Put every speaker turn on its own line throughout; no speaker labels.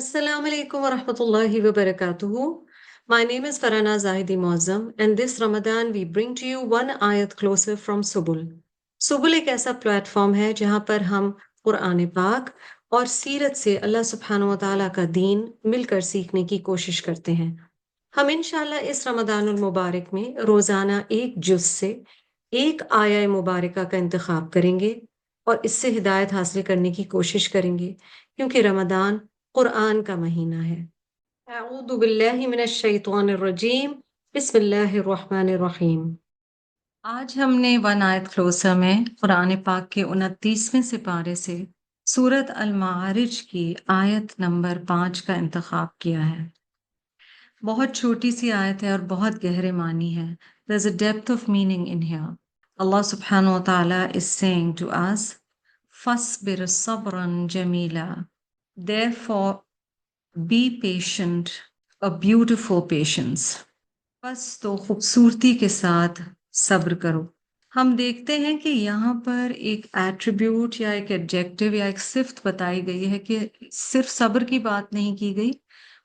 Assalamu alaikum wa rahmatullahi wa barakatuhu. My name is Farana Zahidi Muazzam, and this Ramadan we bring to you one ayat closer from Subul. Subul एक ऐसा platform है जहाँ पर हम कुरान पाक और सीरत से अल्लाह सुब्हानहु व तआला का दीन मिलकर सीखने की कोशिश करते हैं। हम इंशाल्लाह इस रमदानुल मुबारक में रोजाना एक जुज से एक आया मुबारका का इंतखाब करेंगे और इससे हिदायत हासिल करने की कोशिश करेंगे क्योंकि रमदान कुरान का महीना है। अऊज़ु बिल्लाहि मिनश शैतानिर रजीम, बिस्मिल्लाहिर रहमानिर रहीम। आज हमने वन आयत क्लोसर में कुरान पाक के 29वें सिपारे से सूरत अल मारिज की आयत नंबर 5 का इंतखाब किया है। बहुत छोटी सी आयत है और बहुत गहरे मानी है। There's a depth of meaning in here. Allah subhanahu wa ta'ala is saying to us, فَاصْبِرْ صَبْرًا جَمِيلًا. Therefore, be patient, a beautiful patience. बस तो खूबसूरती के साथ सब्र करो। हम देखते हैं कि यहाँ पर एक एट्रीब्यूट या एक एडजेक्टिव या एक सिफ्त बताई गई है कि सिर्फ सब्र की बात नहीं की गई,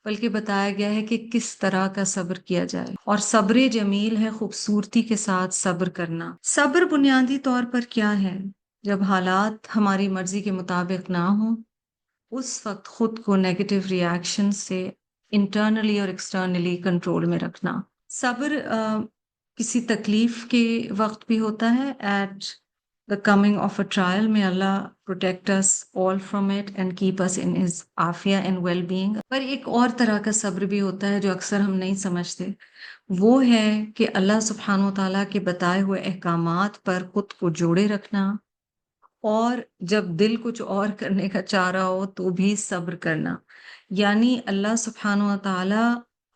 बल्कि बताया गया है कि किस तरह का सब्र किया जाए। और सब्र जमील है खूबसूरती के साथ सब्र करना। सब्र बुनियादी तौर पर क्या है? जब हालात हमारी मर्जी के मुताबिक ना हो, उस वक्त खुद को नेगेटिव रिएक्शन से इंटरनली और एक्सटर्नली कंट्रोल में रखना। सब्र किसी तकलीफ के वक्त भी होता है। At the coming of a trial में Allah protect us all from it and keep us in his aafiya and well being. पर एक और तरह का सब्र भी होता है जो अक्सर हम नहीं समझते। वो है कि अल्लाह सुब्हानहु व तआला के बताए हुए अहकामात पर खुद को जोड़े रखना, और जब दिल कुछ और करने का चाह रहा हो तो भी सब्र करना। यानी अल्लाह सुब्हानहु व तआला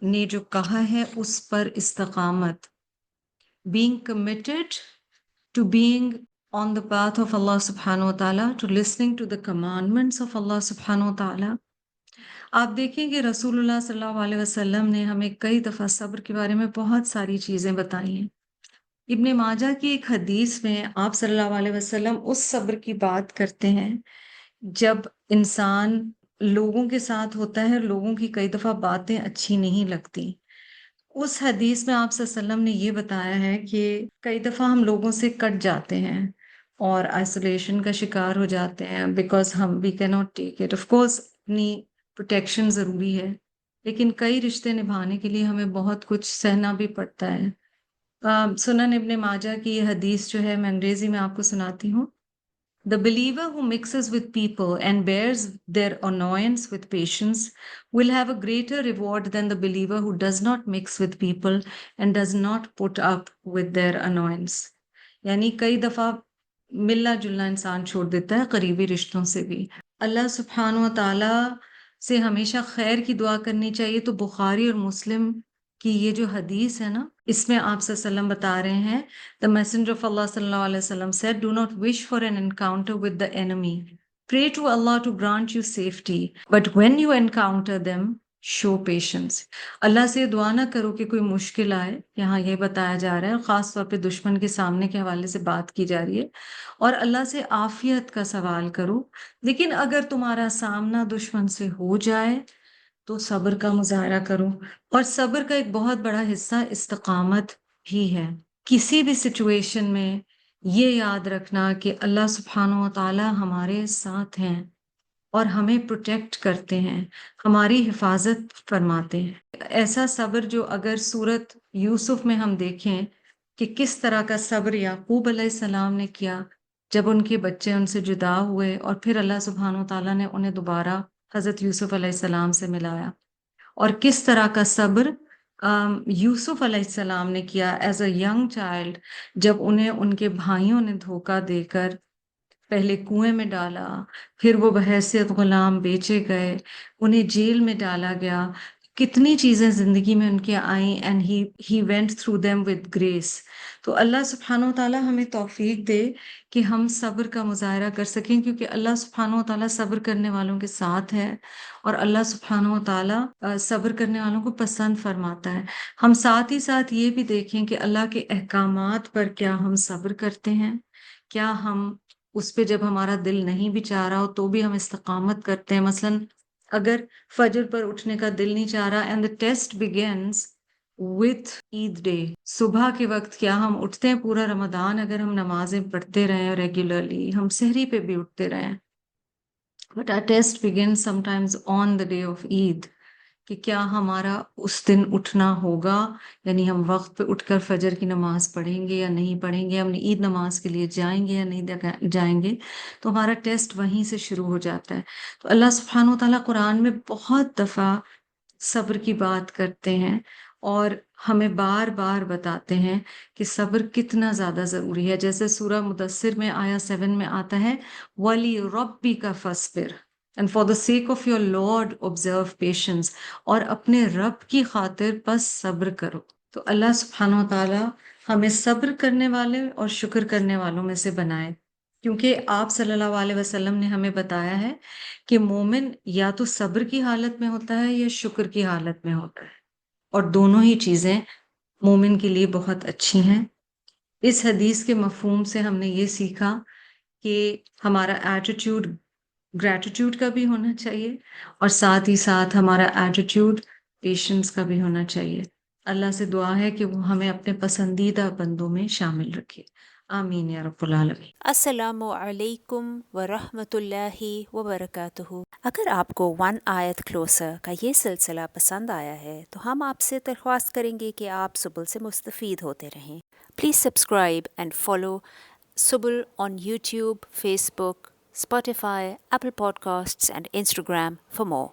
ने जो कहा है उस पर इस्तकामत, being committed to being on the path of Allah subhanahu wa ta'ala, to listening to the commandments of Allah subhanahu wa ta'ala. आप देखें कि रसूलुल्लाह सल्लल्लाहु अलैहि वसल्लम ने हमें कई दफ़ा सब्र के बारे में बहुत सारी चीज़ें बताई हैं। इब्ने माजा की एक हदीस में आप सल्लल्लाहु अलैहि वसल्लम उस सब्र की बात करते हैं जब इंसान लोगों के साथ होता है, लोगों की कई दफ़ा बातें अच्छी नहीं लगती। उस हदीस में आप सल्लल्लाहु अलैहि वसल्लम ने ये बताया है कि कई दफ़ा हम लोगों से कट जाते हैं और आइसोलेशन का शिकार हो जाते हैं बिकॉज हम we can not take it. Of course अपनी प्रोटेक्शन ज़रूरी है, लेकिन कई रिश्ते निभाने के लिए हमें बहुत कुछ सहना भी पड़ता है। सुनन इब्ने माजा की ये हदीस जो है मैं अंग्रेजी में आपको सुनाती हूँ। The believer who mixes with people and bears their annoyance with patience will have a greater reward than the believer who does not mix with people and does not put up with their annoyance. यानी कई दफा मिलना जुलना इंसान छोड़ देता है करीबी रिश्तों से भी। अल्लाह सुब्हानहु व तआला से हमेशा खैर की दुआ करनी चाहिए। तो बुखारी और मुस्लिम की ये जो हदीस है ना, इसमें आप सल्लल्लाहु बता रहे हैं, द मैसेंजर ऑफ अल्लाह सल्लल्लाहु अलैहि वसल्लम said, do not wish for an encounter with the enemy. Pray to Allah to grant you safety, but when you encounter them, show patience. अल्लाह से दुआ ना करो कि कोई मुश्किल आए, यहाँ ये बताया जा रहा है, खास तौर पे दुश्मन के सामने के हवाले से बात की जा रही है, और अल्लाह से आफियत का सवाल करो। लेकिन अगर तुम्हारा सामना दुश्मन से हो जाए तो सब्र का मुजाहरा करो। और सब्र का एक बहुत बड़ा हिस्सा इस्तकामत भी है। किसी भी सिचुएशन में ये याद रखना कि अल्लाह सुब्हानहु व तआला हमारे साथ हैं और हमें प्रोटेक्ट करते हैं, हमारी हिफाजत फरमाते हैं। ऐसा सब्र जो अगर सूरत यूसुफ में हम देखें कि किस तरह का सब्र याकूब अलैहिस्सलाम ने किया जब उनके बच्चे उनसे जुदा हुए और फिर अल्लाह सुब्हानहु व तआला ने उन्हें दोबारा हज़रत यूसुफ अलैहिस्सलाम से मिलाया, और किस तरह का सब्र यूसुफ अलैहिस्सलाम ने किया एज अ यंग चाइल्ड जब उन्हें उनके भाइयों ने धोखा देकर पहले कुएं में डाला, फिर वो बहैसियत गुलाम बेचे गए, उन्हें जेल में डाला गया। कितनी चीजें जिंदगी में उनके I and he went through them with grace. तो अल्लाह सुब्हानहु व तआला हमें तौफीक दे कि हम सब्र का मुजाहरा कर सकें, क्योंकि अल्लाह सुब्हानहु व तआला सब्र करने वालों के साथ है और अल्लाह सुब्हानहु व तआला सब्र करने वालों को पसंद फरमाता है। हम साथ ही साथ ये भी देखें कि अल्लाह के अहकामात पर क्या हम सब्र करते हैं, क्या हम उस पे जब हमारा दिल नहीं भी चाह रहा हो तो भी हम इस्तकामत करते हैं। मसलन اگر فجر پر اٹھنے کا دل نہیں چاہ رہا and the test begins with Eid day, صبح کے وقت کیا ہم اٹھتے ہیں پورا رمضان اگر ہم نمازیں پڑھتے رہیں ریگولرلی، ہم سحری پہ بھی اٹھتے رہیں، but our test begins sometimes on the day of عید، کہ کیا ہمارا اس دن اٹھنا ہوگا، یعنی ہم وقت پہ اٹھ کر فجر کی نماز پڑھیں گے یا نہیں پڑھیں گے، ہم عید نماز کے لیے جائیں گے یا نہیں جائیں گے، تو ہمارا ٹیسٹ وہیں سے شروع ہو جاتا ہے۔ تو اللہ سبحانہ و تعالیٰ قرآن میں بہت دفعہ صبر کی بات کرتے ہیں اور ہمیں بار بار بتاتے ہیں کہ صبر کتنا زیادہ ضروری ہے، جیسے سورہ مدثر میں آیا 7 میں آتا ہے وَلِرَبِّكَ فَاصْبِرْ and for the sake of your Lord observe patience، اور اپنے رب کی خاطر پس صبر کرو۔ تو اللہ سبحانہ و تعالیٰ ہمیں صبر کرنے والے اور شکر کرنے والوں میں سے بنائے، کیونکہ آپ صلی اللہ علیہ وسلم نے ہمیں بتایا ہے کہ مومن یا تو صبر کی حالت میں ہوتا ہے یا شکر کی حالت میں ہوتا ہے، اور دونوں ہی چیزیں مومن کے لیے بہت اچھی ہیں۔ اس حدیث کے مفہوم سے ہم نے یہ سیکھا کہ ہمارا ایٹیٹیوڈ گریٹیٹیوڈ کا بھی ہونا چاہیے، اور ساتھ ہی ساتھ ہمارا ایٹیٹیوڈ پیشنس کا بھی ہونا چاہیے۔ اللہ سے دعا ہے کہ وہ ہمیں اپنے پسندیدہ بندوں میں شامل رکھے، آمین یا رب العالمین۔
السلام علیکم ورحمۃ اللہ وبرکاتہ۔ اگر آپ کو ون آیت کلوسر کا یہ سلسلہ پسند آیا ہے تو ہم آپ سے درخواست کریں گے کہ آپ سبل سے مستفید ہوتے رہیں۔ Please subscribe and follow Sabal on YouTube, Facebook, Spotify, Apple podcasts and Instagram for more.